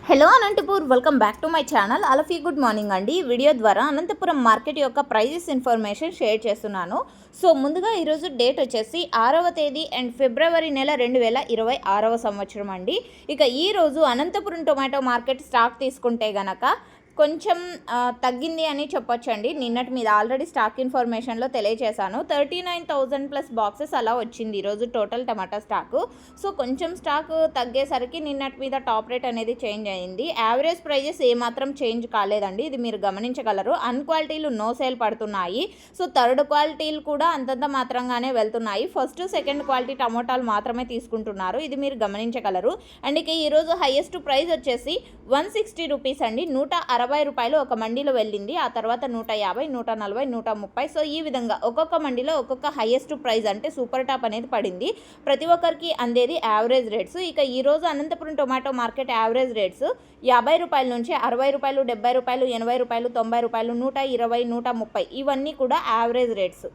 Hello Anantapur, welcome back to my channel. అలఫీ good morning అండి. ఈ వీడియో ద్వారా అనంతపురం మార్కెట్ యొక్క ప్రైజెస్ ఇన్ఫర్మేషన్ షేర్ చేస్తున్నాను. సో ముందుగా ఈరోజు డేట్ వచ్చేసి 6వ తేదీ అండ్ ఫిబ్రవరి నెల 2026వ సంవత్సరం అండి. ఇక ఈరోజు అనంతపురం టొమాటో మార్కెట్ స్టాక్ తీసుకుంటే గనక కొంచెం తగ్గింది అని చెప్పొచ్చండి. నిన్నటి మీద ఆల్రెడీ స్టాక్ ఇన్ఫర్మేషన్లో తెలియజేశాను. 39,000 ప్లస్ బాక్సెస్ అలా వచ్చింది ఈరోజు టోటల్ టమాటా స్టాకు. సో కొంచెం స్టాక్ తగ్గేసరికి నిన్నటి మీద టాప్ రేట్ అనేది చేంజ్ అయింది. యావరేజ్ ప్రైజెస్ ఏమాత్రం చేంజ్ కాలేదండి, ఇది మీరు గమనించగలరు. అన్క్వాలిటీలు నో సేల్ పడుతున్నాయి. సో థర్డ్ క్వాలిటీలు కూడా అంతంత మాత్రంగానే వెళ్తున్నాయి. ఫస్ట్ సెకండ్ క్వాలిటీ టమోటాలు మాత్రమే తీసుకుంటున్నారు, ఇది మీరు గమనించగలరు. అండ్ ఇక ఈరోజు హైయెస్ట్ ప్రైస్ వచ్చేసి 160 రూపీస్ అండి. 160 రూపాయలు ఒక మండీలో వెళ్ళింది. ఆ తర్వాత 150, 140, 130. సో ఈ విధంగా ఒక్కొక్క మండీలో ఒక్కొక్క హైయెస్ట్ ప్రైస్ అంటే సూపర్ టాప్ అనేది పడింది. ప్రతి ఒక్కరికి అందేది యావరేజ్ రేట్స్. ఇక ఈరోజు Anantapuram tomato market average rates 50 రూపాయల నుంచి 60 రూపాయలు, 70 రూపాయలు, 80 రూపాయలు, 90 రూపాయలు, 120, 130 ఇవన్నీ కూడా యావరేజ్ రేట్స్.